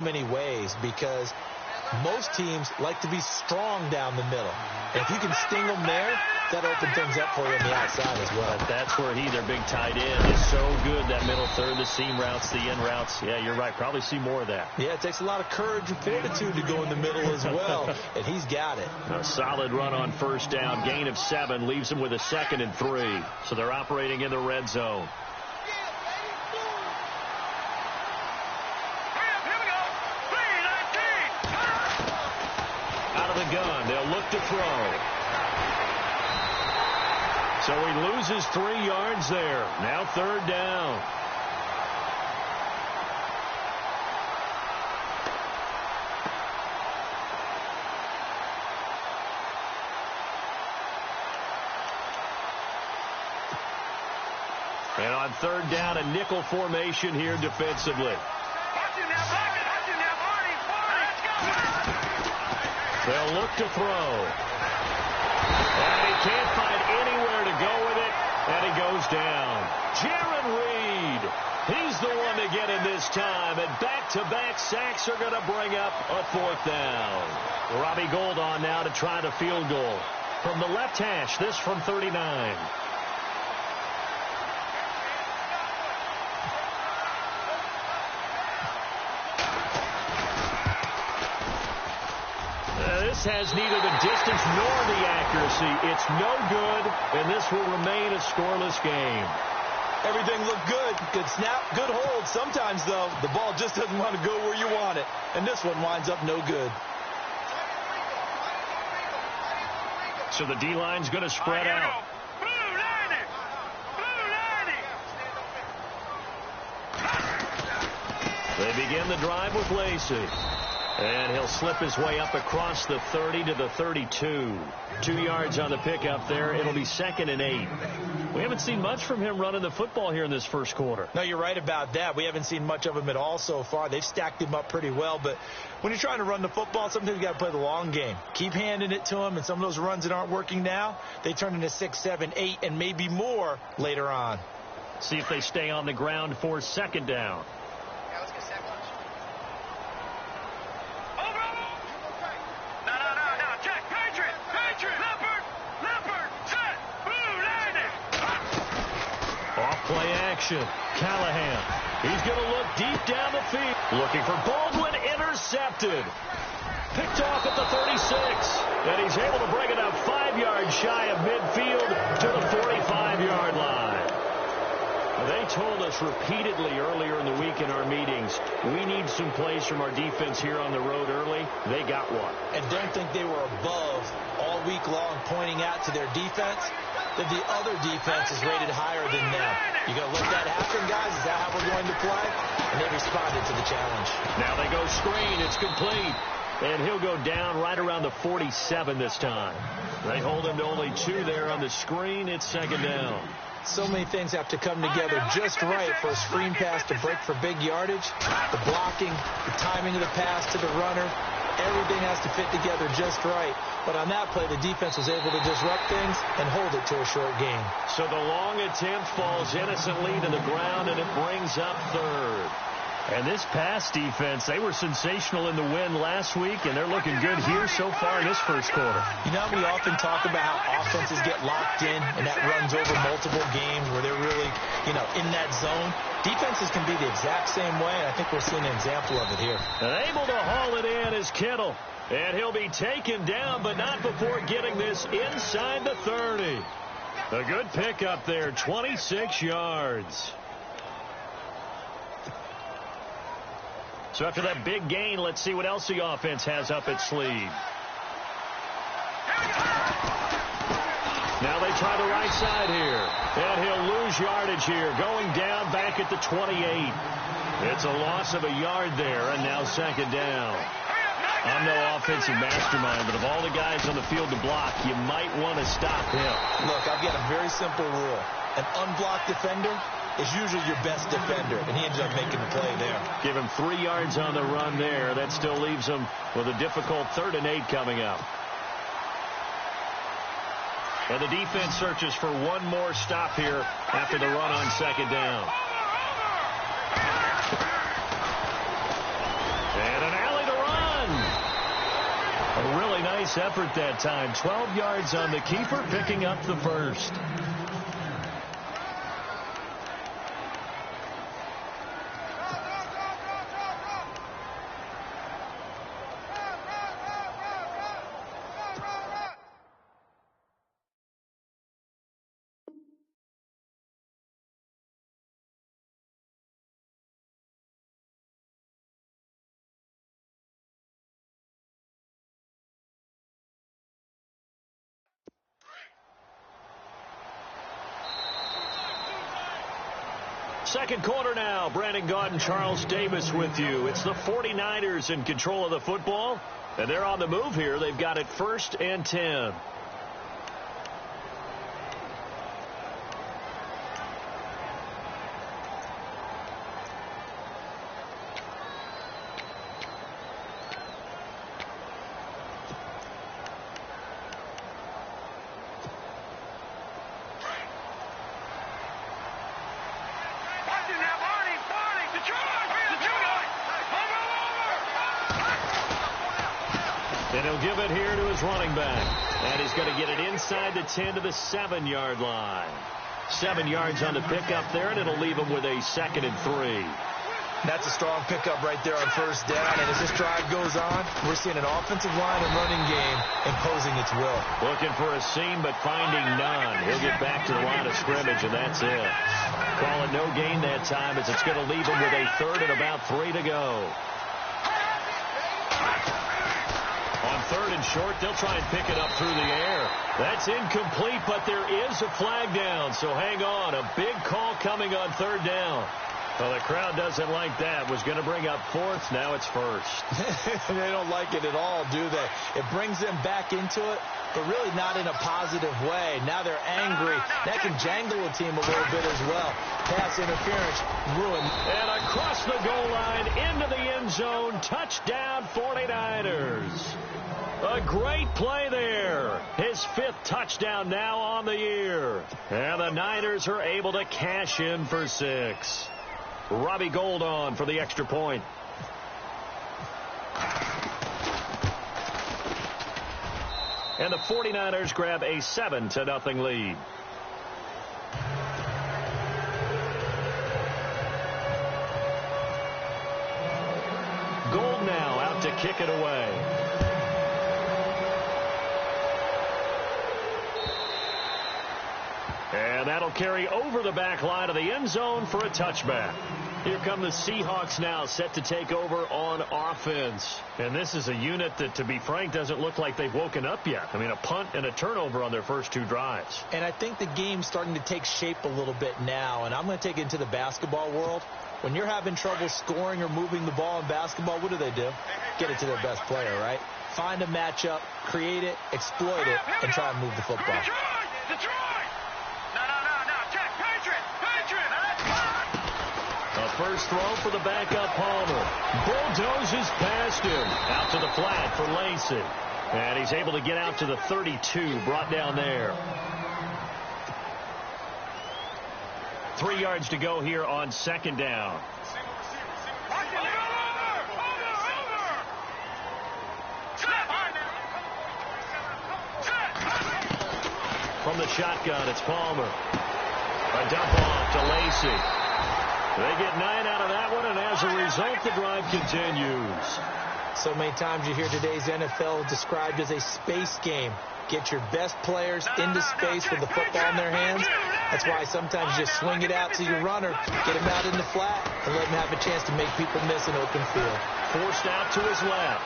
many ways because most teams like to be strong down the middle. And if you can sting them there, that opens things up for you on the outside as well. That's where their big tight end, is so good, that middle third, the seam routes, the in routes. Yeah, you're right. Probably see more of that. Yeah, it takes a lot of courage and fortitude to go in the middle as well, and he's got it. A solid run on first down. Gain of 7 leaves them with a 2nd and 3. So they're operating in the red zone. Out of the gun, they'll look to throw. So he loses 3 yards there. Now 3rd down. And on 3rd down, a nickel formation here defensively. They'll look to throw. And he can't find anywhere to go with it, and he goes down. Jaron Reed, he's the one to get in this time, and back-to-back sacks are going to bring up a 4th down. Robbie Gould on now to try the field goal. From the left hash, this from 39. This has neither the distance nor the accuracy. It's no good, and this will remain a scoreless game. Everything looked good. Good snap, good hold. Sometimes, though, the ball just doesn't want to go where you want it, and this one winds up no good. So the D-line's going to spread out. They begin the drive with Lacey. And he'll slip his way up across the 30 to the 32. 2 yards on the pickup there. It'll be 2nd and 8. We haven't seen much from him running the football here in this first quarter. No, you're right about that. We haven't seen much of him at all so far. They've stacked him up pretty well. But when you're trying to run the football, sometimes you got to play the long game. Keep handing it to him, and some of those runs that aren't working now, they turn into 6, 7, 8, and maybe more later on. See if they stay on the ground for 2nd down. Play action. Callahan. He's going to look deep down the field. Looking for Baldwin. Intercepted. Picked off at the 36. And he's able to bring it up 5 yards shy of midfield to the 45-yard line. They told us repeatedly earlier in the week in our meetings, we need some plays from our defense here on the road early. They got one. And don't think they were above all week long pointing out to their defense that the other defense is rated higher than them. You going to let that happen, guys? Is that how we're going to play? And they responded to the challenge. Now they go screen. It's complete. And he'll go down right around the 47 this time. They hold him to only 2 there on the screen. It's 2nd down. So many things have to come together just right for a screen pass to break for big yardage. The blocking, the timing of the pass to the runner, everything has to fit together just right. But on that play, the defense was able to disrupt things and hold it to a short game. So the long attempt falls innocently to the ground, and it brings up 3rd. And this pass defense, they were sensational in the win last week, and they're looking good here so far in this first quarter. You know, we often talk about how offenses get locked in, and that runs over multiple games where they're really, in that zone. Defenses can be the exact same way, and I think we're seeing an example of it here. And able to haul it in is Kittle. And he'll be taken down, but not before getting this inside the 30. A good pickup there, 26 yards. So after that big gain, let's see what else the offense has up its sleeve. Now they try the right side here. And he'll lose yardage here, going down back at the 28. It's a loss of a yard there, and now 2nd down. I'm no offensive mastermind, but of all the guys on the field to block, you might want to stop him. Look, I've got a very simple rule. An unblocked defender is usually your best defender, and he ended up making the play there. Give him 3 yards on the run there. That still leaves him with a difficult 3rd and 8 coming up. And the defense searches for one more stop here after the run on 2nd down. And nice effort that time. 12 yards on the keeper, picking up the first. Second quarter now. Brandon Gaudin and Charles Davis with you. It's the 49ers in control of the football, and they're on the move here. They've got it 1st and 10. And he'll give it here to his running back. And he's going to get it inside the 10 to the 7-yard line. 7 yards on the pickup there, and it'll leave him with a 2nd and 3. That's a strong pickup right there on 1st down. And as this drive goes on, we're seeing an offensive line and running game imposing its will. Looking for a seam, but finding none. He'll get back to the line of scrimmage, and that's it. Call it no gain that time, as it's going to leave him with a 3rd and about 3 to go. On 3rd and short, they'll try and pick it up through the air. That's incomplete, but there is a flag down, so hang on. A big call coming on 3rd down. Well, the crowd doesn't like that. Was going to bring up 4th. Now it's 1st. They don't like it at all, do they? It brings them back into it, but really not in a positive way. Now they're angry. That can jangle a team a little bit as well. Pass interference, ruined. And across the goal line, into the end zone. Touchdown, 49ers. A great play there. His 5th touchdown now on the year. And the Niners are able to cash in for 6. Robbie Gould on for the extra point. And the 49ers grab a 7-0 lead. Gould now out to kick it away. And that'll carry over the back line of the end zone for a touchback. Here come the Seahawks now, set to take over on offense. And this is a unit that, to be frank, doesn't look like they've woken up yet. I mean, a punt and a turnover on their first 2 drives. And I think the game's starting to take shape a little bit now. And I'm going to take it into the basketball world. When you're having trouble scoring or moving the ball in basketball, what do? Get it to their best player, right? Find a matchup, create it, exploit it, and try and move the football. First throw for the backup Palmer. Bulldozes past him. Out to the flat for Lacey. And he's able to get out to the 32. Brought down there. 3 yards to go here on 2nd down. From the shotgun, it's Palmer. A dump off to Lacey. They get 9 out of that one, and as a result, the drive continues. So many times you hear today's NFL described as a space game. Get your best players into space with the football in their hands. That's why sometimes you just swing it out to your runner, get him out in the flat, and let him have a chance to make people miss an open field. Forced out to his left.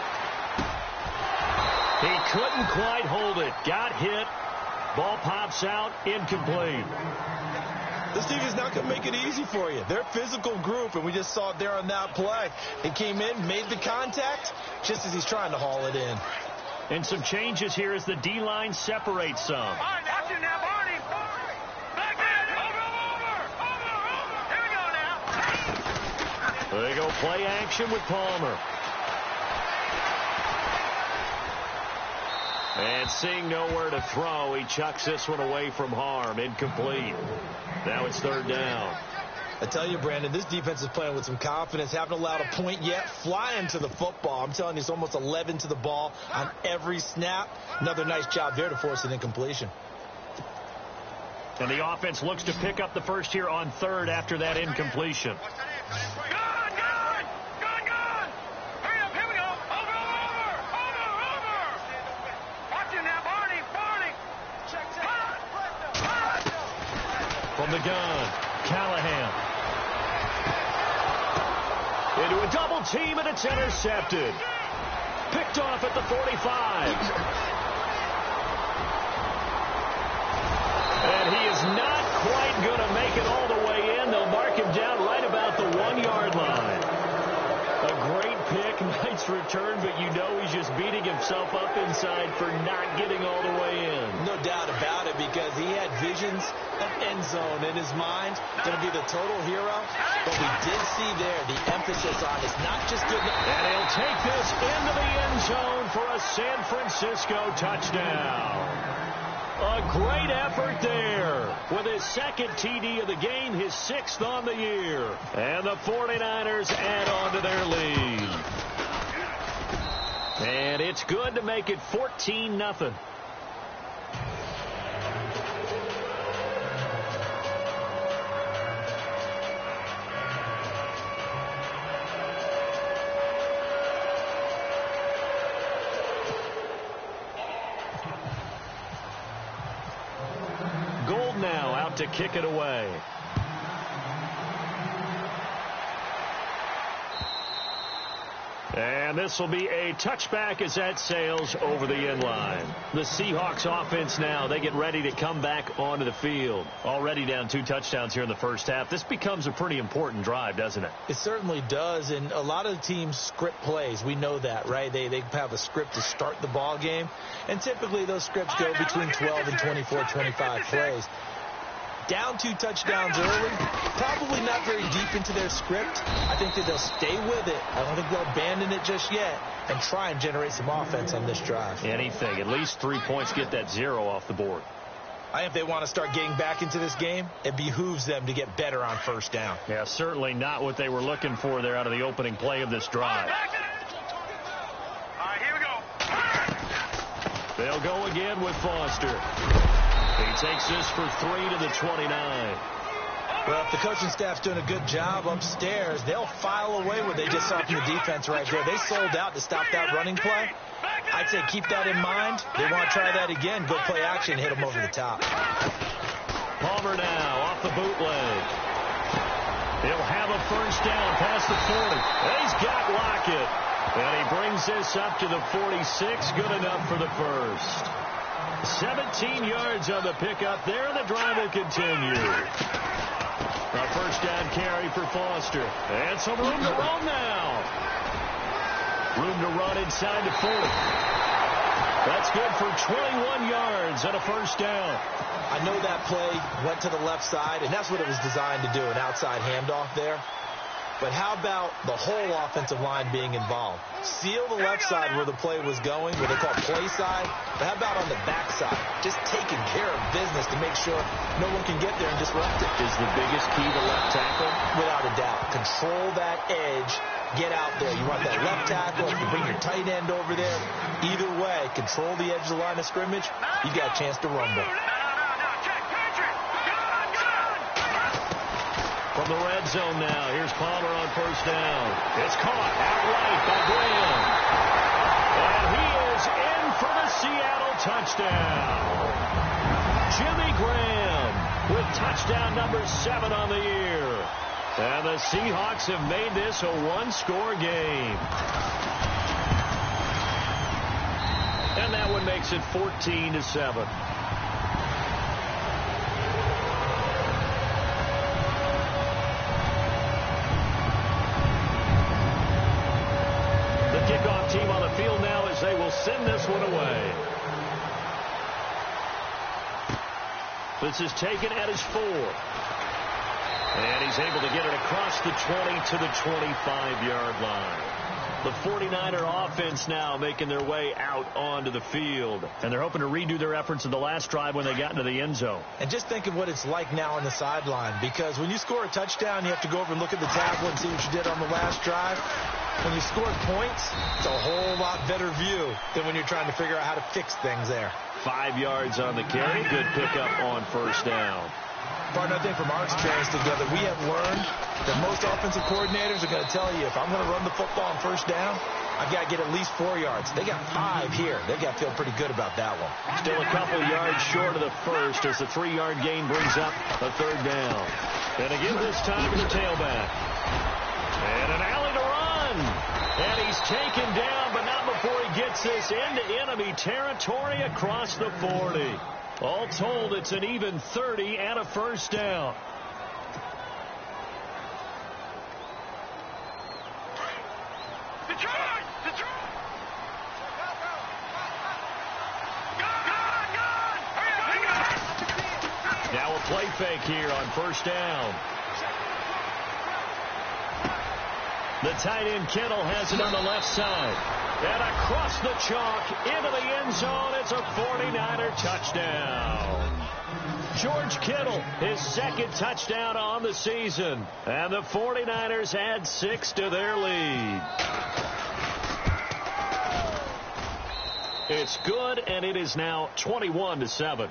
He couldn't quite hold it. Got hit. Ball pops out. Incomplete. This team is not going to make it easy for you. They're a physical group, and we just saw it there on that play. He came in, made the contact, just as he's trying to haul it in. And some changes here as the D-line separates some. They go play action with Palmer. And seeing nowhere to throw, he chucks this one away from harm. Incomplete. Now it's 3rd down. I tell you, Brandon, this defense is playing with some confidence. Haven't allowed a point yet. Flying to the football. I'm telling you, it's almost 11 to the ball on every snap. Another nice job there to force an incompletion. And the offense looks to pick up the first here on third after that incompletion. From the gun, Callahan. Into a double team, and it's intercepted. Picked off at the 45. And he is not quite going to make it all the way in. They'll mark him down right about the 1-yard line. A great pick, nice return, but you know he's just beating himself up inside for not getting all the way in. No doubt about it, because he had visions of end zone in his mind. Going to be the total hero. But we did see there the emphasis on it's not just good. And he'll take this into the end zone for a San Francisco touchdown. A great effort there with his second TD of the game, his 6th on the year. And the 49ers add on to their lead. And it's good to make it 14-0. To kick it away. And this will be a touchback as that sails over the end line. The Seahawks offense now, they get ready to come back onto the field. Already down 2 touchdowns here in the first half. This becomes a pretty important drive, doesn't it? It certainly does, and a lot of the teams script plays. We know that, right? They have a script to start the ball game, and typically those scripts go between 12 and 24, 25 plays. Down 2 touchdowns early, probably not very deep into their script. I think that they'll stay with it. I don't think they'll abandon it just yet and try and generate some offense on this drive. Anything. At least 3 points, get that 0 off the board. I think if they want to start getting back into this game, it behooves them to get better on first down. Yeah, certainly not what they were looking for there out of the opening play of this drive. All right, here we go. They'll go again with Foster. He takes this for 3 to the 29. Well, if the coaching staff's doing a good job upstairs, they'll file away what they just saw from the defense right there. They sold out to stop that running play. I'd say keep that in mind. They want to try that again. Go play action, hit them over the top. Palmer now off the bootleg. He'll have a first down past the 40. He's got Lockett. And he brings this up to the 46. Good enough for the first. 17 yards on the pickup there, and the drive will continue. A first down carry for Foster. And some room to run now. Room to run inside the 40. That's good for 21 yards and a first down. I know that play went to the left side, and that's what it was designed to do, an outside handoff there. But how about the whole offensive line being involved? Seal the left side where the play was going, what they call play side. But how about on the back side? Just taking care of business to make sure no one can get there and disrupt it. Is the biggest key to left tackle? Without a doubt. Control that edge. Get out there. You want that left tackle. If you bring your tight end over there, either way, control the edge of the line of scrimmage. You got a chance to rumble. From the red zone now, here's Palmer on first down. It's caught outright by Graham. And he is in for the Seattle touchdown. Jimmy Graham with touchdown number 7 on the year. And the Seahawks have made this a one-score game. And that one makes it 14-7. Kickoff team on the field now as they will send this one away. This is taken at his 4. And he's able to get it across the 20 to the 25-yard line. The 49er offense now making their way out onto the field. And they're hoping to redo their efforts in the last drive when they got into the end zone. And just think of what it's like now on the sideline, because when you score a touchdown, you have to go over and look at the tablet and see what you did on the last drive. When you score points, it's a whole lot better view than when you're trying to figure out how to fix things there. 5 yards on the carry. Good pickup on first down. Partner, I think from our experience together, we have learned that most offensive coordinators are going to tell you, if I'm going to run the football on first down, I've got to get at least 4 yards. They got 5 here. They've got to feel pretty good about that one. Still a couple yards short of the first as the 3-yard gain brings up a third down. And again this time to the tailback. And an alley to run. And he's taken down, but not before he gets this into enemy territory across the 40. All told, it's an even 30 and a first down. Now a play fake here on first down. The tight end Kittle has it on the left side. And across the chalk into the end zone. It's a 49er touchdown. George Kittle, his second touchdown on the season. And the 49ers add 6 to their lead. It's good, and it is now 21-7.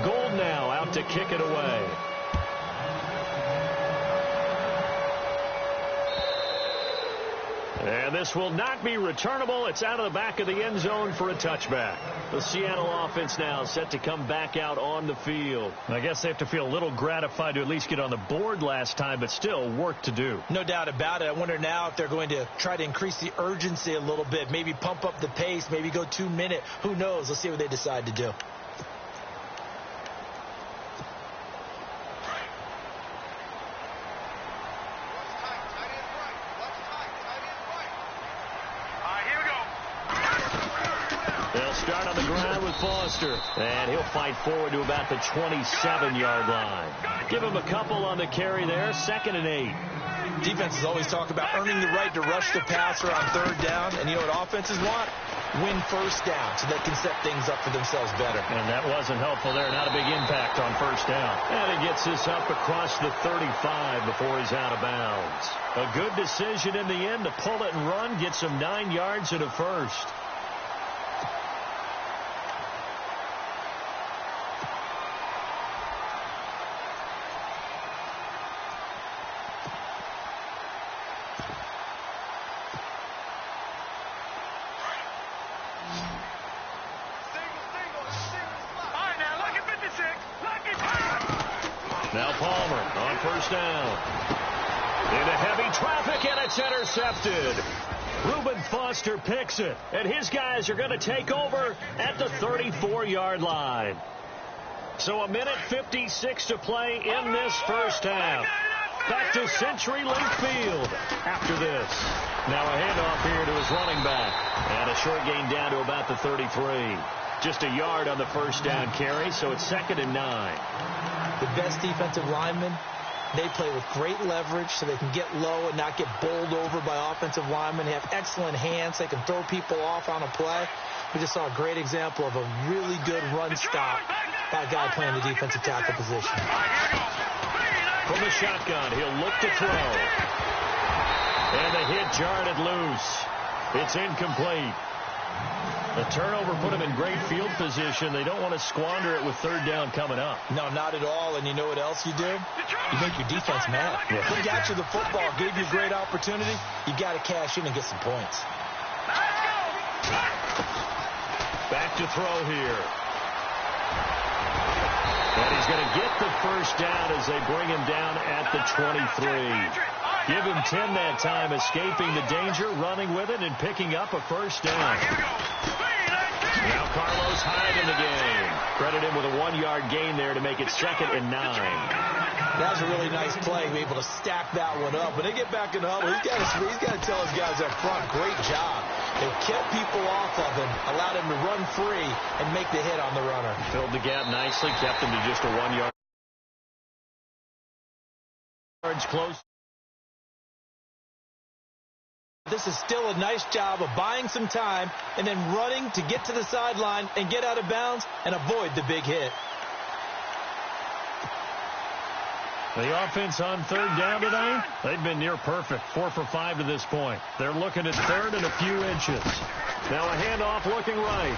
Gould now out to kick it away. And this will not be returnable. It's out of the back of the end zone for a touchback. The Seattle offense now set to come back out on the field. I guess they have to feel a little gratified to at least get on the board last time, but still work to do. No doubt about it. I wonder now if they're going to try to increase the urgency a little bit, maybe pump up the pace, maybe go 2 minute. Who knows? Let's see what they decide to do. Start on the ground with Foster. And he'll fight forward to about the 27-yard line. Give him a couple on the carry there. 2nd and 8. Defenses always talk about earning the right to rush the passer on third down. And you know what offenses want? Win first down so they can set things up for themselves better. And that wasn't helpful there. Not a big impact on first down. And he gets this up across the 35 before he's out of bounds. A good decision in the end to pull it and run. Gets him 9 yards and a first. Now Palmer on first down. Into heavy traffic, and it's intercepted. Reuben Foster picks it, and his guys are going to take over at the 34-yard line. So 1:56 to play in this first half. Back to CenturyLink Field after this. Now a handoff here to his running back. And a short gain down to about the 33. Just a yard on the first down carry, so it's 2nd and 9. The best defensive linemen, they play with great leverage so they can get low and not get bowled over by offensive linemen. They have excellent hands. They can throw people off on a play. We just saw a great example of a really good run stop by a guy playing the defensive tackle position. From the shotgun, he'll look to throw. And the hit jarred it loose. It's incomplete. The turnover put him in great field position. They don't want to squander it with third down coming up. No, not at all. And you know what else you do? You make your defense mad. Yeah. They got you the football, gave you a great opportunity. You got to cash in and get some points. Back to throw here. And he's going to get the first down as they bring him down at the 23. Give him 10 that time, escaping the danger, running with it, and picking up a first down. Now Carlos Hyde in the game. Credit him with a 1-yard gain there to make it 2nd and 9. That was a really nice play, be able to stack that one up. When they get back in the huddle, he's got to tell his guys up front, great job. They kept people off of him, allowed him to run free and make the hit on the runner. Filled the gap nicely, kept him to just a 1-yard. Yards close. This is still a nice job of buying some time and then running to get to the sideline and get out of bounds and avoid the big hit. The offense on third down tonight, they've been near perfect, 4 for 5 to this point. They're looking at third and a few inches. Now a handoff looking right.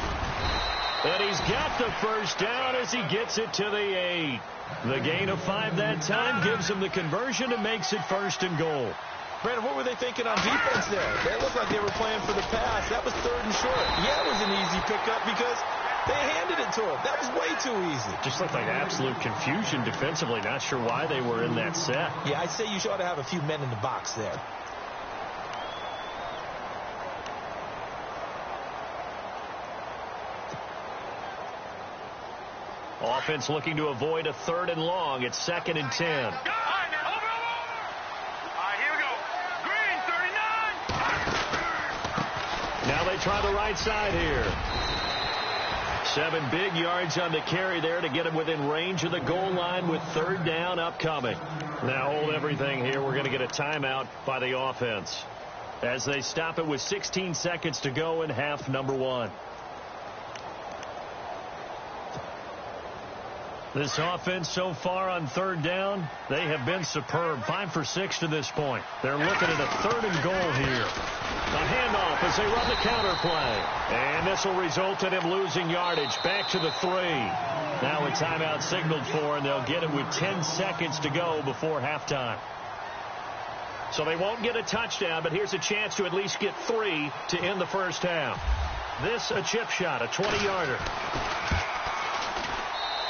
And he's got the first down as he gets it to the 8. The gain of 5 that time gives him the conversion and makes it 1st and goal. Brandon, what were they thinking on defense there? They looked like they were playing for the pass. That was 3rd and short. Yeah, it was an easy pickup because they handed it to him. That was way too easy. Just looked like absolute confusion defensively. Not sure why they were in that set. Yeah, I'd say you ought to have a few men in the box there. Offense looking to avoid a 3rd and long. It's 2nd and 10. Now they try the right side here. 7 big yards on the carry there to get him within range of the goal line with 3rd down upcoming. Now hold everything here. We're going to get a timeout by the offense as they stop it with 16 seconds to go in half number 1. This offense so far on 3rd down, they have been superb. 5 for 6 to this point. They're looking at a 3rd and goal here. A handoff as they run the counter play. And this will result in him losing yardage back to the 3. Now a timeout signaled for, and they'll get it with 10 seconds to go before halftime. So they won't get a touchdown, but here's a chance to at least get 3 to end the first half. This a chip shot, a 20-yarder.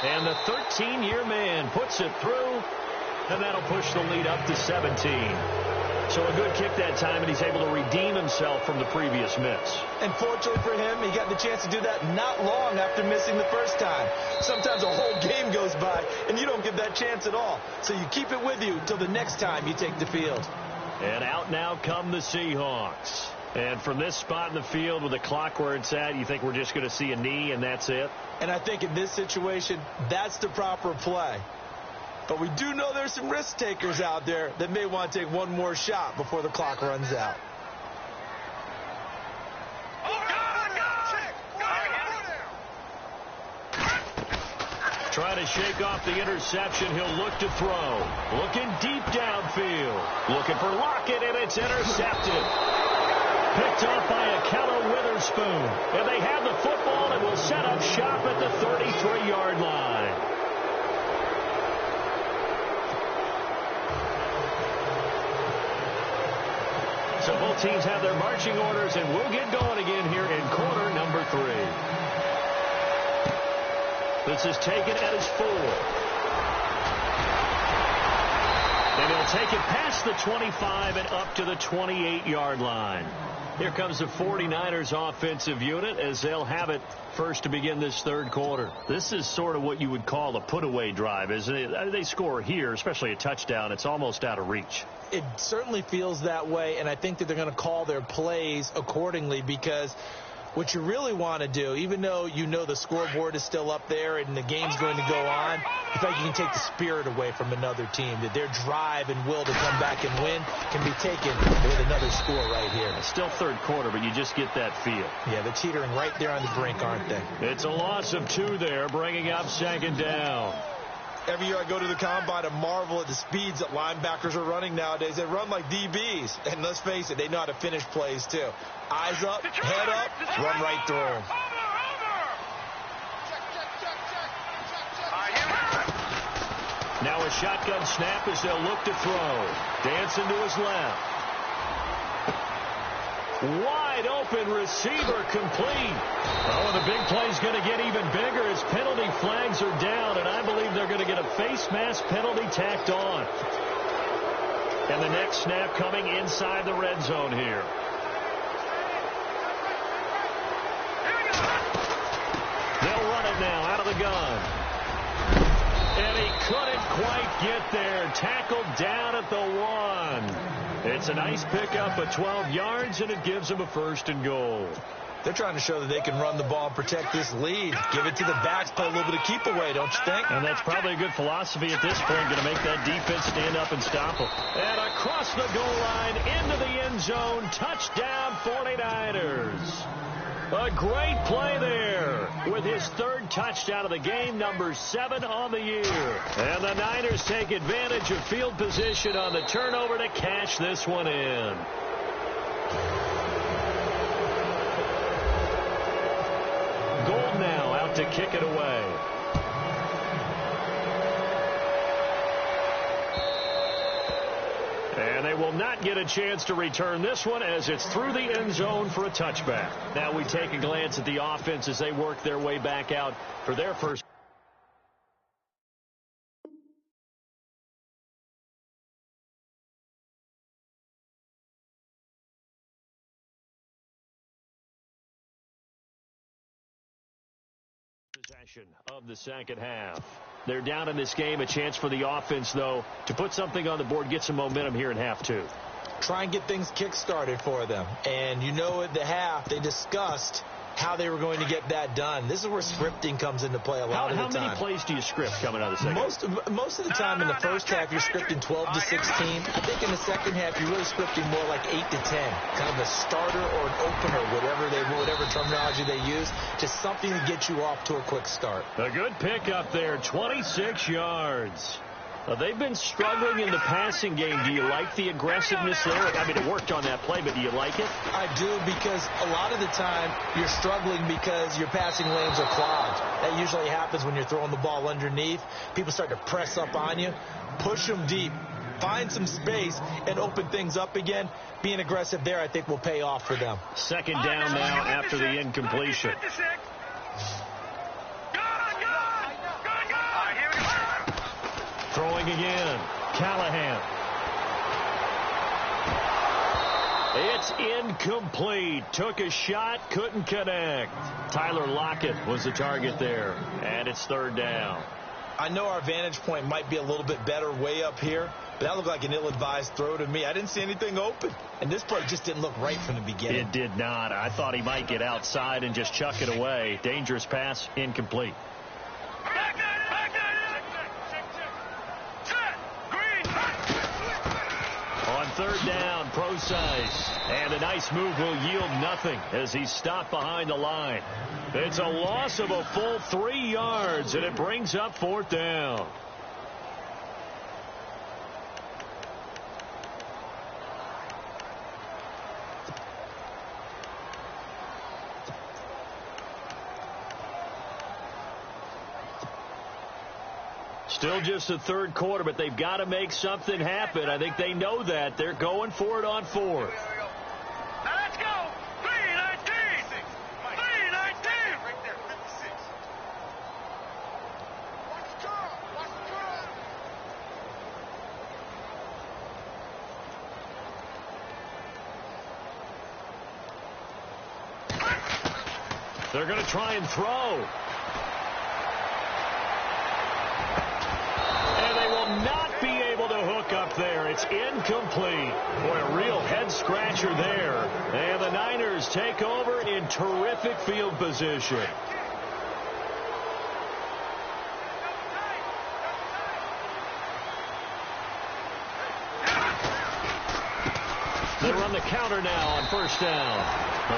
And the 13-year man puts it through, and that'll push the lead up to 17. So a good kick that time, and he's able to redeem himself from the previous miss. And fortunately for him, he got the chance to do that not long after missing the first time. Sometimes a whole game goes by, and you don't get that chance at all. So you keep it with you until the next time you take the field. And out now come the Seahawks. And from this spot in the field with the clock where it's at, you think we're just going to see a knee and that's it? And I think in this situation, that's the proper play. But we do know there's some risk takers out there that may want to take one more shot before the clock runs out. Trying to shake off the interception. He'll look to throw. Looking deep downfield. Looking for Lockett, and it's intercepted. Picked off by a Keller Witherspoon. And they have the football and will set up shop at the 33-yard line. So both teams have their marching orders, and we'll get going again here in quarter number 3. This is taken at his 4. And he'll take it past the 25 and up to the 28-yard line. Here comes the 49ers offensive unit as they'll have it first to begin this 3rd quarter. This is sort of what you would call a put-away drive, isn't it? They score here, especially a touchdown. It's almost out of reach. It certainly feels that way, and I think that they're going to call their plays accordingly because what you really want to do, even though you know the scoreboard is still up there and the game's going to go on, you feel like you can take the spirit away from another team, that their drive and will to come back and win can be taken with another score right here. It's still 3rd quarter, but you just get that feel. Yeah, they're teetering right there on the brink, aren't they? It's a loss of 2 there, bringing up 2nd down. Every year I go to the combine and marvel at the speeds that linebackers are running nowadays. They run like DBs. And let's face it, they know how to finish plays too. Eyes up, head up, run right through them. Now a shotgun snap as they'll look to throw. Dancing to his left. Wide open receiver complete. Oh, and the big play's going to get even bigger as penalty flags are down, and I believe they're going to get a face mask penalty tacked on. And the next snap coming inside the red zone here. They'll run it now out of the gun. And he couldn't quite get there. Tackled down at the 1. It's a nice pickup of 12 yards, and it gives him a 1st and goal. They're trying to show that they can run the ball and protect this lead. Give it to the backs, play a little bit of keep away, don't you think? And that's probably a good philosophy at this point, going to make that defense stand up and stop them. And across the goal line, into the end zone, touchdown 49ers. A great play there with his third touchdown of the game, number 7 on the year. And the Niners take advantage of field position on the turnover to cash this one in. Gold now out to kick it away. And they will not get a chance to return this one as it's through the end zone for a touchback. Now we take a glance at the offense as they work their way back out for their first. Possession of the second half. They're down in this game. A chance for the offense, though, to put something on the board, get some momentum here in half 2. Try and get things kick-started for them. And you know at the half, they discussed how they were going to get that done. This is where scripting comes into play a lot of the time. How many plays do you script coming out of the second? Most of the time in the first half, you're scripting 12 to 16. I think in the second half, you're really scripting more like 8 to 10. Kind of a starter or an opener, whatever terminology they use. Just something to get you off to a quick start. A good pickup there, 26 yards. They've been struggling in the passing game. Do you like the aggressiveness there? I mean, it worked on that play, but do you like it? I do, because a lot of the time you're struggling because your passing lanes are clogged. That usually happens when you're throwing the ball underneath. People start to press up on you. Push them deep. Find some space and open things up again. Being aggressive there, I think, will pay off for them. Second down now after the incompletion. Throwing again. Callahan. It's incomplete. Took a shot, couldn't connect. Tyler Lockett was the target there. And it's third down. I know our vantage point might be a little bit better way up here, but that looked like an ill-advised throw to me. I didn't see anything open. And this play just didn't look right from the beginning. It did not. I thought he might get outside and just chuck it away. Dangerous pass, incomplete. Third down, Procise. And a nice move will yield nothing as he's stopped behind the line. It's a loss of a full 3 yards, and it brings up fourth down. Still just the third quarter, but they've got to make something happen. I think they know that. They're going for it on fourth. Now let's go. 3-19. 3-19. Right there, 56. Watch the curl. Watch the curl. They're going to try and throw. Not be able to hook up there. It's incomplete. Boy, a real head-scratcher there. And the Niners take over in terrific field position. They run the counter now on first down.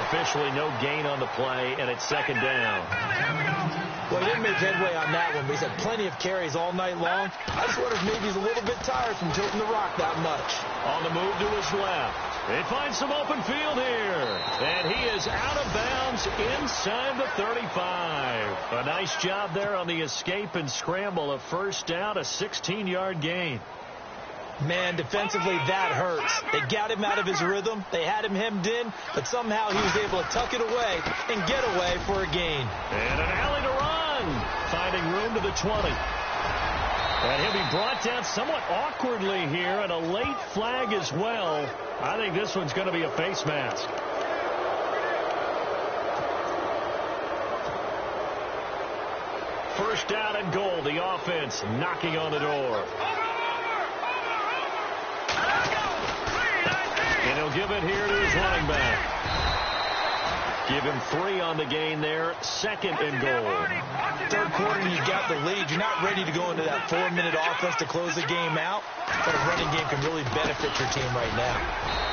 Officially no gain on the play, and it's second down. Well, he didn't make headway on that one, but he's had plenty of carries all night long. I just wonder if maybe he's a little bit tired from tilting the rock that much. On the move to his left. They find some open field here. And he is out of bounds inside the 35. A nice job there on the escape and scramble. A first down, a 16-yard gain. Man, defensively, that hurts. They got him out of his rhythm. They had him hemmed in, but somehow he was able to tuck it away and get away for a gain. And an alley to run. Finding room to the 20. And he'll be brought down somewhat awkwardly here, and a late flag as well. I think this one's going to be a face mask. First down and goal. The offense knocking on the door. And he'll give it here to his running back. Give him 3 on the gain there. 2nd and goal. Third quarter, you got the lead. You're not ready to go into that 4-minute offense to close the game out, but a running game can really benefit your team right now.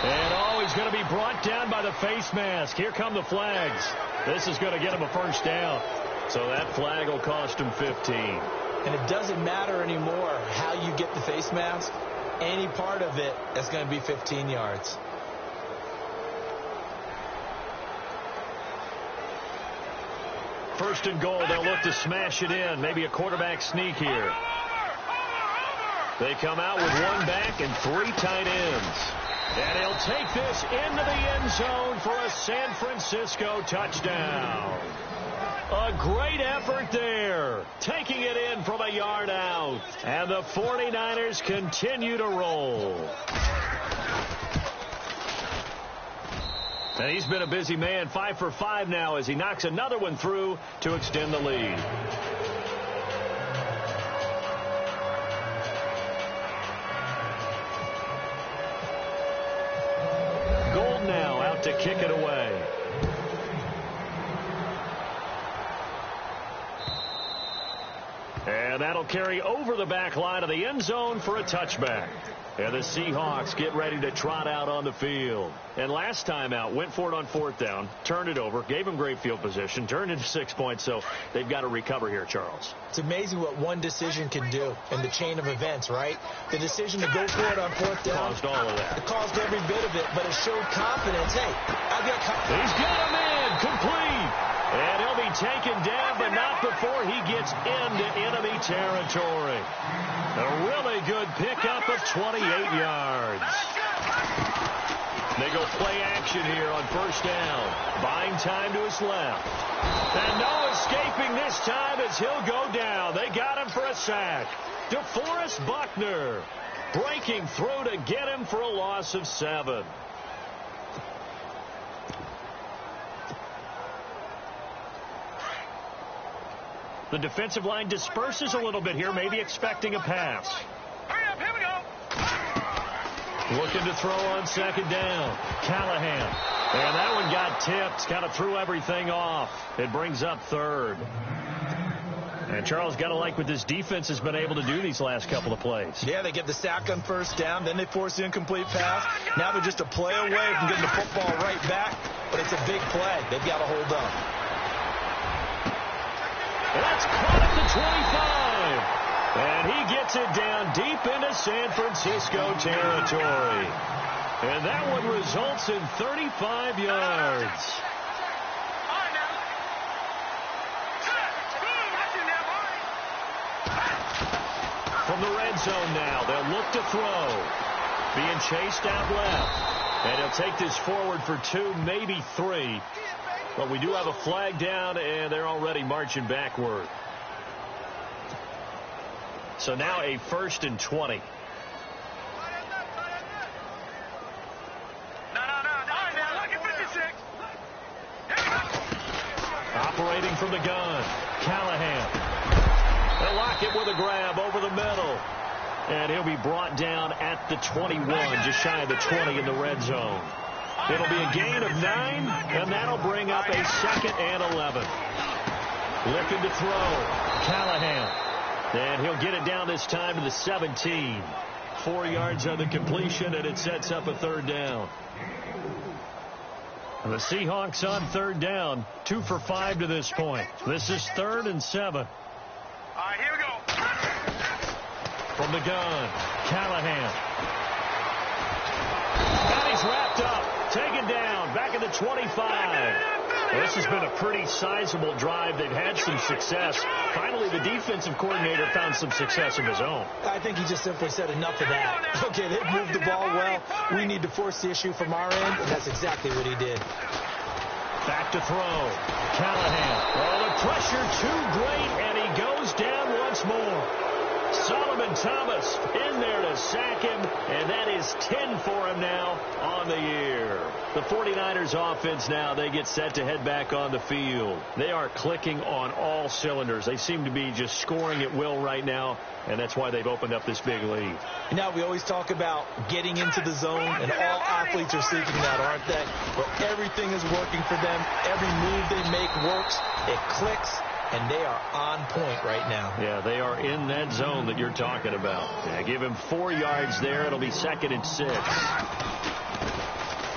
And he's going to be brought down by the face mask. Here come the flags. This is going to get him a first down. So that flag will cost him 15. And it doesn't matter anymore how you get the face mask. Any part of it is going to be 15 yards. First and goal, they'll look to smash it in. Maybe a quarterback sneak here. They come out with 1 back and 3 tight ends. And he'll take this into the end zone for a San Francisco touchdown. A great effort there. Taking it in from a yard out. And the 49ers continue to roll. And he's been a busy man, 5 for 5 now as he knocks another one through to extend the lead. Gold now out to kick it away. And that'll carry over the back line of the end zone for a touchback. And the Seahawks get ready to trot out on the field. And last time out, went for it on 4th down, turned it over, gave them great field position, turned into 6 points, so they've got to recover here, Charles. It's amazing what one decision can do in the chain of events, right? The decision to go for it on 4th down. Caused all of that. It caused every bit of it, but it showed confidence. Hey, I've got confidence. He's got him in, complete. And he'll be taken down, but not before he gets into enemy territory. A really good pickup of 28 yards. They go play action here on 1st down. Buying time to his left. And no escaping this time as he'll go down. They got him for a sack. DeForest Buckner breaking through to get him for a loss of 7. The defensive line disperses a little bit here, maybe expecting a pass. Hurry up, here we go. Looking to throw on 2nd down. Callahan. And that one got tipped. Kind of threw everything off. It brings up 3rd. And Charles, got to like what this defense has been able to do these last couple of plays. Yeah, they get the sack on 1st down, then they force the incomplete pass. Now they're just a play away from getting the football right back, but it's a big play. They've got to hold up. That's caught at the 25. And he gets it down deep into San Francisco territory. And that one results in 35 yards. From the red zone now, they'll look to throw. Being chased out left. And he'll take this forward for 2, maybe 3. But we do have a flag down, and they're already marching backward. So now a 1st and 20. Operating from the gun, Callahan. They'll lock it with a grab over the middle. And he'll be brought down at the 21, just shy of the 20 in the red zone. It'll be a gain of 9, and that'll bring up a 2nd and 11. Looking to throw, Callahan. And he'll get it down this time to the 17. 4 yards on the completion, and it sets up a 3rd down. And the Seahawks on 3rd down, 2 for 5 to this point. This is 3rd and 7. All right, here we go. From the gun, Callahan. And he's wrapped up. Taken down, back at the 25. Well, this has been a pretty sizable drive. They've had some success. Finally, the defensive coordinator found some success of his own. I think he just simply said enough of that. Okay, they've moved the ball well. We need to force the issue from our end, and that's exactly what he did. Back to throw. Callahan. Oh, the pressure too great, and he goes down once more. Solomon Thomas in there to sack him, and that is 10 for him now on the year. The 49ers offense now, they get set to head back on the field. They are clicking on all cylinders. They seem to be just scoring at will right now, and that's why they've opened up this big lead. Now, we always talk about getting into the zone, and all athletes are seeking that, aren't they? Where everything is working for them. Every move they make works. It clicks. And they are on point right now. Yeah, they are in that zone that you're talking about. Yeah, give him 4 yards there. It'll be 2nd and 6.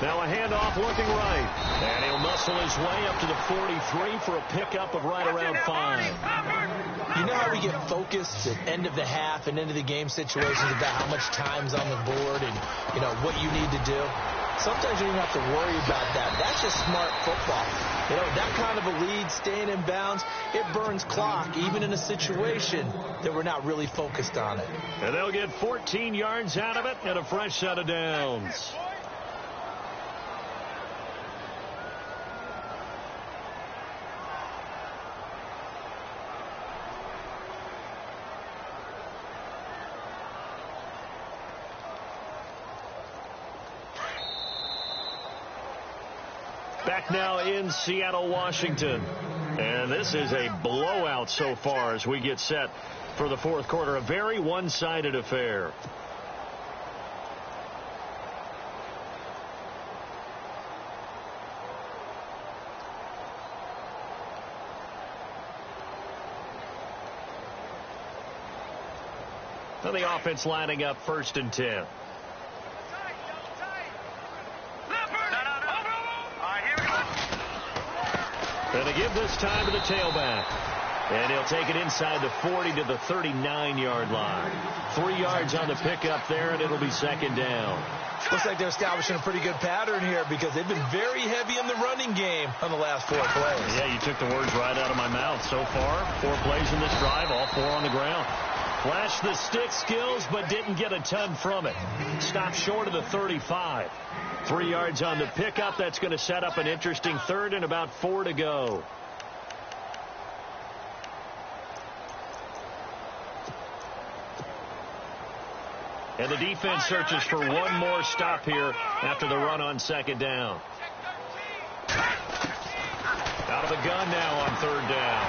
Now a handoff looking right. And he'll muscle his way up to the 43 for a pickup of right around 5. You know how we get focused at end of the half and end of the game situations about how much time's on the board and, you know, what you need to do? Sometimes you don't have to worry about that. That's just smart football. You know, that kind of a lead, staying in bounds, it burns clock, even in a situation that we're not really focused on it. And they'll get 14 yards out of it and a fresh set of downs. Back now in Seattle, Washington. And this is a blowout so far as we get set for the 4th quarter. A very one-sided affair. Now the offense lining up 1st and 10. And they give this time to the tailback. And he'll take it inside the 40 to the 39-yard line. 3 yards on the pickup there, and it'll be 2nd down. Looks like they're establishing a pretty good pattern here because they've been very heavy in the running game on the last 4 plays. Yeah, you took the words right out of my mouth. So far, 4 plays in this drive, all 4 on the ground. Flashed the stick skills, but didn't get a ton from it. Stopped short of the 35. 3 yards on the pickup. That's going to set up an interesting 3rd and about 4 to go. And the defense searches for one more stop here after the run on 2nd down. Out of the gun now on 3rd down.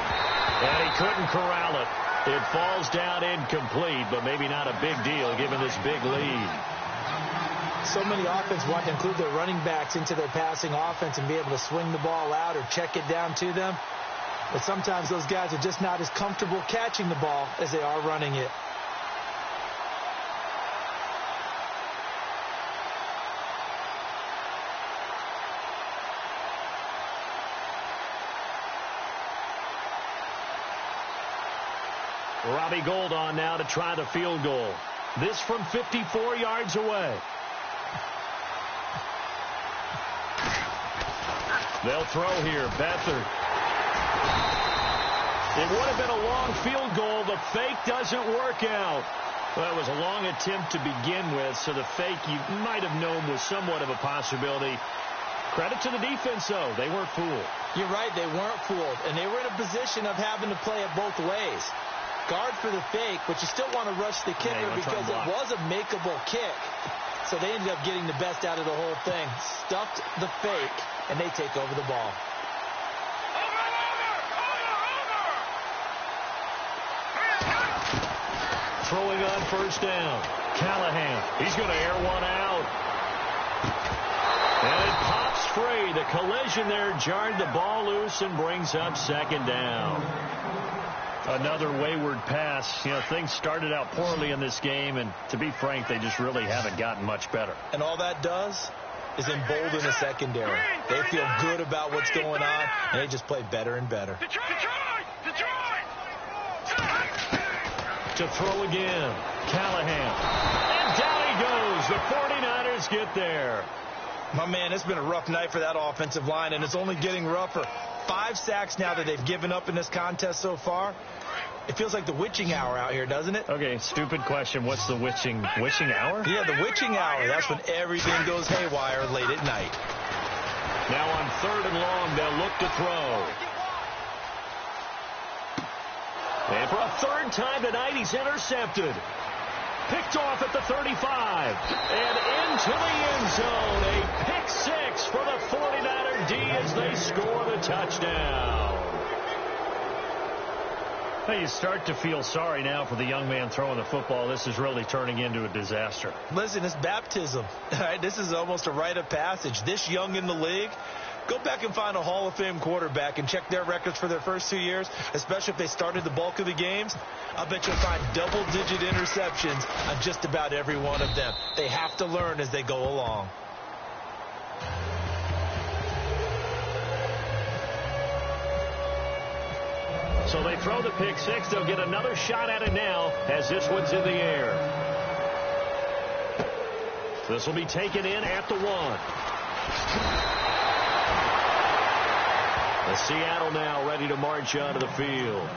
And he couldn't corral it. It falls down incomplete, but maybe not a big deal given this big lead. So many offenses want to include their running backs into their passing offense and be able to swing the ball out or check it down to them. But sometimes those guys are just not as comfortable catching the ball as they are running it. Robbie Gould on now to try the field goal. This from 54 yards away. They'll throw here. Beathard. It would have been a long field goal. The fake doesn't work out. Well, it was a long attempt to begin with, so the fake you might have known was somewhat of a possibility. Credit to the defense, though. They weren't fooled. You're right. They weren't fooled, and they were in a position of having to play it both ways. Guard for the fake, but you still want to rush the kicker because it was a makeable kick. So they ended up getting the best out of the whole thing. Stuffed the fake, and they take over the ball. Throwing on 1st down. Callahan. He's going to air one out. And it pops free. The collision there jarred the ball loose and brings up 2nd down. Another wayward pass. You know, things started out poorly in this game, and to be frank, they just really haven't gotten much better. And all that does is embolden the secondary. They feel good about what's going on, and they just play better and better. To throw again. Callahan. And down he goes. The 49ers get there. My man, it's been a rough night for that offensive line, and it's only getting rougher. 5 sacks now that they've given up in this contest so far. It feels like the witching hour out here, doesn't it? Okay, stupid question. What's the witching hour? Yeah, the witching hour. That's when everything goes haywire late at night. Now on 3rd and long, they'll look to throw. And And for a third time tonight, he's intercepted. Picked off at the 35. And into the end zone. A pick six for the 49er D as they score the touchdown. Well, you start to feel sorry now for the young man throwing the football. This is really turning into a disaster. Listen, it's baptism. All right? This is almost a rite of passage. This young in the league, go back and find a Hall of Fame quarterback and check their records for their first 2 years, especially if they started the bulk of the games. I bet you'll find double-digit interceptions on just about every one of them. They have to learn as they go along. So they throw the pick six. They'll get another shot at it now as this one's in the air. This will be taken in at the 1. Seattle now ready to march onto the field.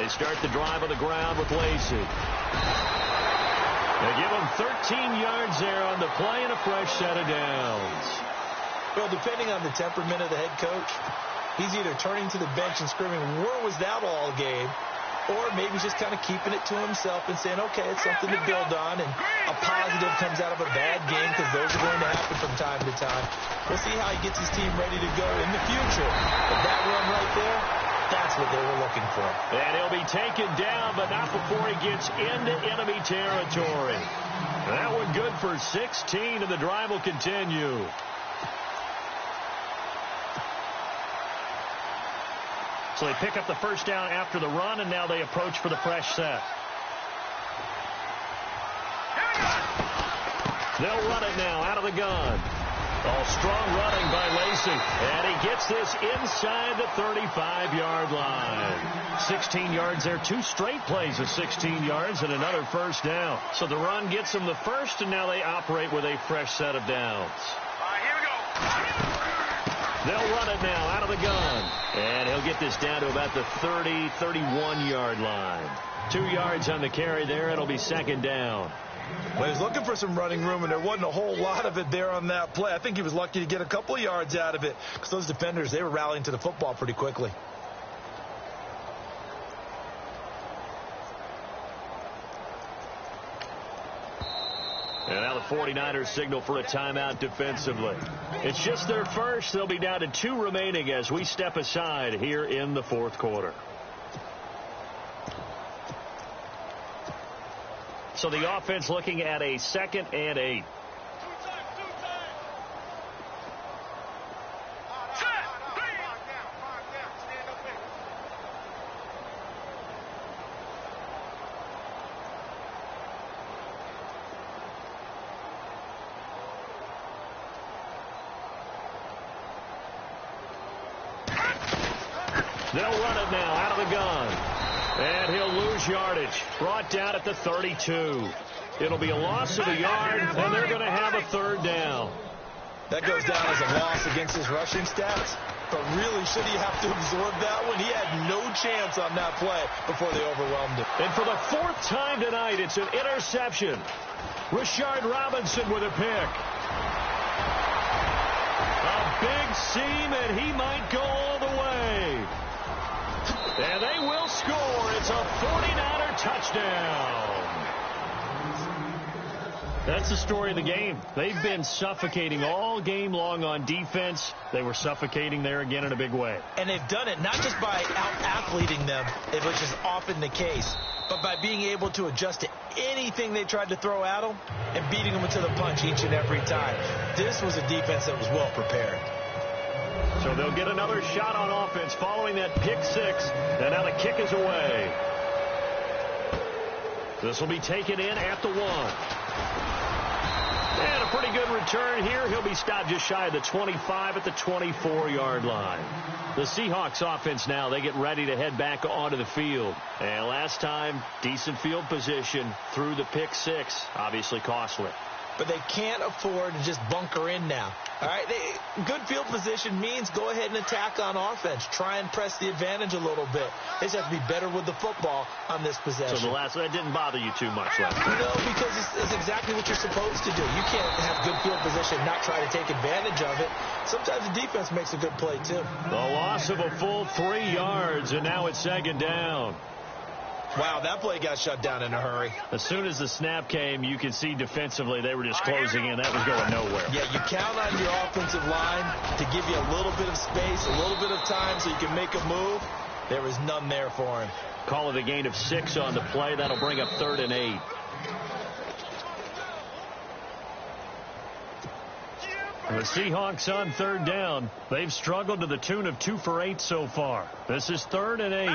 They start the drive on the ground with Lacey. They give him 13 yards there on the play and a fresh set of downs. Well, depending on the temperament of the head coach, he's either turning to the bench and screaming, "Where was that all game?" Or maybe just kind of keeping it to himself and saying, okay, it's something to build on, and a positive comes out of a bad game because those are going to happen from time to time. We'll see how he gets his team ready to go in the future. But that run right there, that's what they were looking for. And he'll be taken down, but not before he gets into enemy territory. That one good for 16, and the drive will continue. So they pick up the first down after the run, and now they approach for the fresh set. They'll run it now out of the gun. Oh, strong running by Lacey. And he gets this inside the 35-yard line. 16 yards there. 2 straight plays of 16 yards and another first down. So the run gets them the first, and now they operate with a fresh set of downs. All right, here we go. They'll run it now out of the gun. And he'll get this down to about the 30, 31-yard line. 2 yards on the carry there. It'll be second down. Well, he was looking for some running room, and there wasn't a whole lot of it there on that play. I think he was lucky to get a couple of yards out of it because those defenders, they were rallying to the football pretty quickly. And now the 49ers signal for a timeout defensively. It's just their first. They'll be down to 2 remaining as we step aside here in the fourth quarter. So the offense looking at a 2nd and 8. They'll run it now out of the gun. And he'll lose yardage. Brought down at the 32. It'll be a loss of a yard, and they're going to have a third down. That goes down as a loss against his rushing stats. But really, should he have to absorb that one? He had no chance on that play before they overwhelmed him. And for the 4th time tonight, it's an interception. Rashard Robinson with a pick. A big seam, and he might go all the way. And they will score. It's a 49er touchdown. That's the story of the game. They've been suffocating all game long on defense. They were suffocating there again in a big way. And they've done it not just by out-athleting them, which is often the case, but by being able to adjust to anything they tried to throw at them and beating them to the punch each and every time. This was a defense that was well prepared. So they'll get another shot on offense following that pick six. And now the kick is away. This will be taken in at the 1. And a pretty good return here. He'll be stopped just shy of the 25 at the 24-yard line. The Seahawks offense now, they get ready to head back onto the field. And last time, decent field position through the pick six. Obviously costly. But they can't afford to just bunker in now. All right, good field position means go ahead and attack on offense. Try and press the advantage a little bit. They just have to be better with the football on this possession. So that didn't bother you too much last time? No, because it's exactly what you're supposed to do. You can't have good field position and not try to take advantage of it. Sometimes the defense makes a good play, too. The loss of a full 3 yards, and now it's second down. Wow, that play got shut down in a hurry. As soon as the snap came, you could see defensively they were just closing in. That was going nowhere. Yeah, you count on your offensive line to give you a little bit of space, a little bit of time so you can make a move. There was none there for him. Call it a gain of 6 on the play. That'll bring up 3rd and 8. The Seahawks on 3rd down. They've struggled to the tune of 2 for 8 so far. This is 3rd and 8.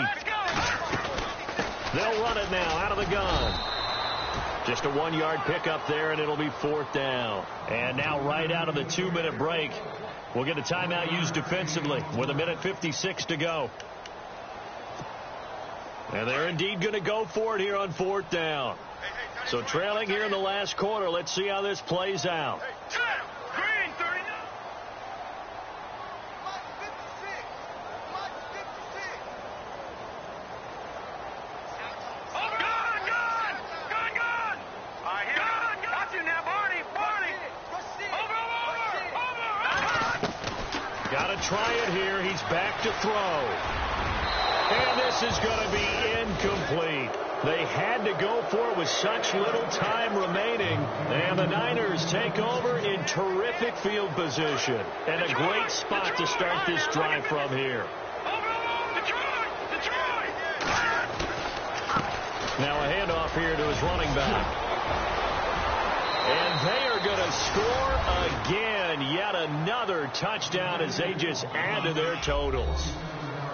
They'll run it now out of the gun. Just a 1-yard pickup there, and it'll be 4th down. And now right out of the 2-minute break, we'll get a timeout used defensively with 1:56 to go. And they're indeed going to go for it here on 4th down. So trailing here in the last quarter, let's see how this plays out. Try it here. He's back to throw. And this is going to be incomplete. They had to go for it with such little time remaining. And the Niners take over in terrific field position. And a great spot to start this drive from here. Now a handoff here to his running back. And they are going to score again. Yet another touchdown as they just add to their totals.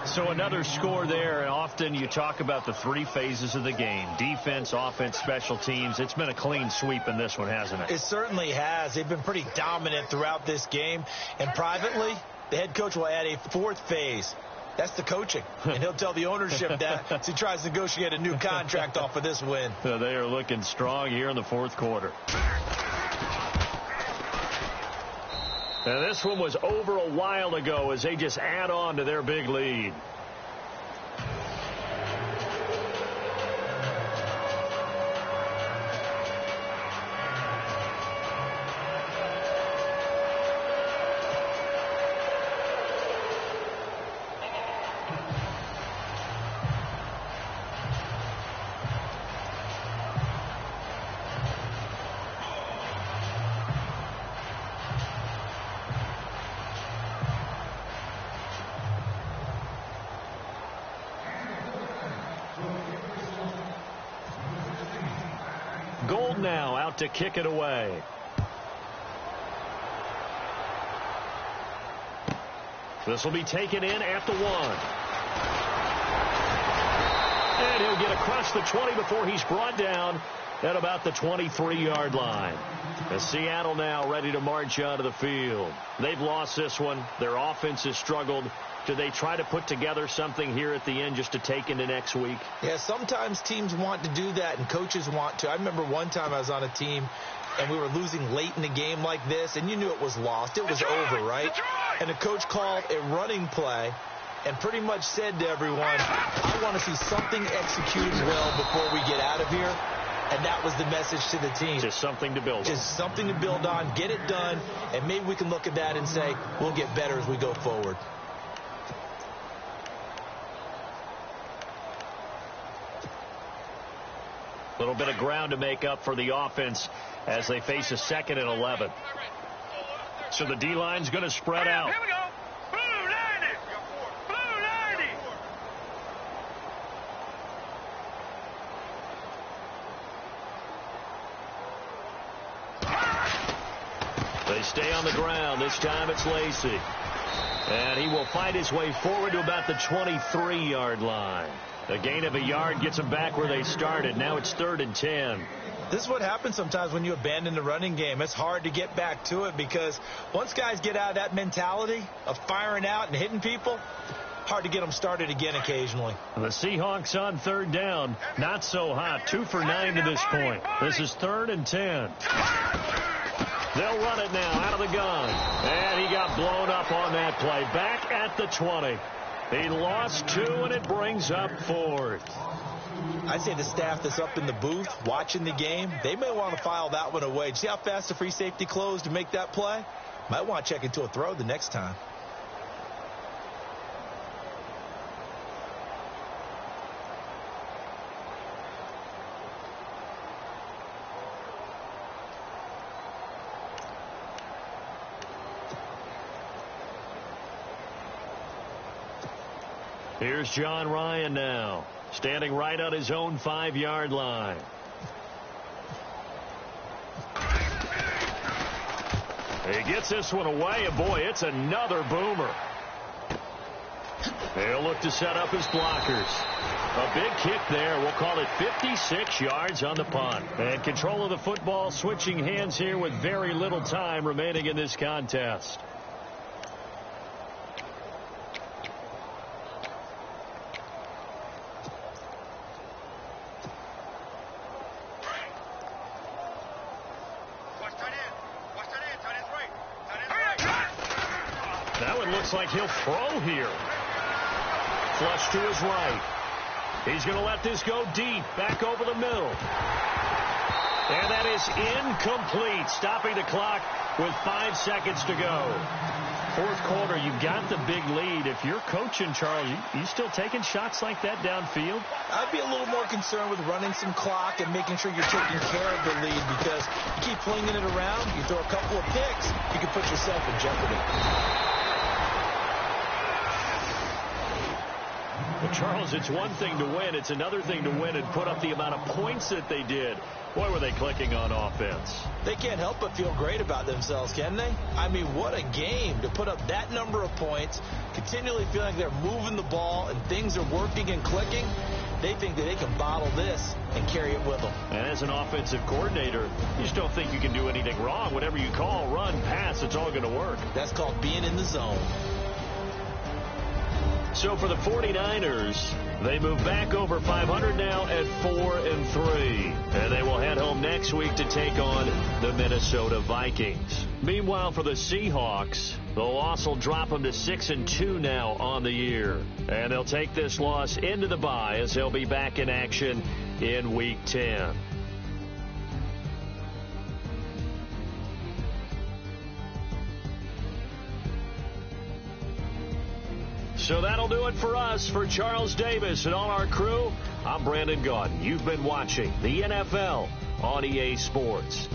So another score there. And often you talk about the 3 phases of the game. Defense, offense, special teams. It's been a clean sweep in this one, hasn't it? It certainly has. They've been pretty dominant throughout this game. And privately, the head coach will add a 4th phase. That's the coaching. And he'll tell the ownership that as he tries to negotiate a new contract off of this win. So they are looking strong here in the 4th quarter. Now this one was over a while ago as they just add on to their big lead. Gold now out to kick it away. This will be taken in at the 1. And he'll get across the 20 before he's brought down at about the 23-yard line. As Seattle now ready to march onto the field. They've lost this one. Their offense has struggled. Do they try to put together something here at the end just to take into next week? Yeah, sometimes teams want to do that and coaches want to. I remember one time I was on a team and we were losing late in the game like this, and you knew it was lost. It was over, right? And the coach called a running play and pretty much said to everyone, I want to see something executed well before we get out of here. And that was the message to the team. Just something to build on. Just something to build on, get it done, and maybe we can look at that and say, we'll get better as we go forward. A little bit of ground to make up for the offense as they face a 2nd and 11. So the D-line's going to spread out. Here we go. Blue 90. Blue 90. They stay on the ground. This time it's Lacey. And he will fight his way forward to about the 23-yard line. A gain of a yard gets them back where they started. Now it's 3rd and 10. This is what happens sometimes when you abandon the running game. It's hard to get back to it because once guys get out of that mentality of firing out and hitting people, hard to get them started again occasionally. The Seahawks on 3rd down. Not so hot. 2 for 9 to this point. This is 3rd and 10. They'll run it now out of the gun. And he got blown up on that play. Back at the 20. He lost 2, and it brings up 4th. I'd say the staff that's up in the booth watching the game, they may want to file that one away. See how fast the free safety closed to make that play? Might want to check into a throw the next time. Here's John Ryan now, standing right on his own 5-yard line. He gets this one away, and boy, it's another boomer. They'll look to set up his blockers. A big kick there. We'll call it 56 yards on the punt. And control of the football switching hands here with very little time remaining in this contest. That one looks like he'll throw here. Flush to his right. He's going to let this go deep, back over the middle. And that is incomplete, stopping the clock with 5 seconds to go. 4th quarter, you've got the big lead. If you're coaching, Charles, you still taking shots like that downfield? I'd be a little more concerned with running some clock and making sure you're taking care of the lead, because you keep flinging it around, you throw a couple of picks, you can put yourself in jeopardy. Well, Charles, it's one thing to win. It's another thing to win and put up the amount of points that they did. Boy, were they clicking on offense. They can't help but feel great about themselves, can they? I mean, what a game to put up that number of points, continually feeling like they're moving the ball and things are working and clicking. They think that they can bottle this and carry it with them. And as an offensive coordinator, you just don't think you can do anything wrong. Whatever you call, run, pass, it's all going to work. That's called being in the zone. So for the 49ers, they move back over 500 now at 4-3. And they will head home next week to take on the Minnesota Vikings. Meanwhile, for the Seahawks, the loss will drop them to 6-2 now on the year. And they'll take this loss into the bye as they'll be back in action in Week 10. So that'll do it for us. For Charles Davis and all our crew, I'm Brandon Gaudin. You've been watching the NFL on EA Sports.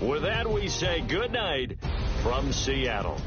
With that, we say good night from Seattle.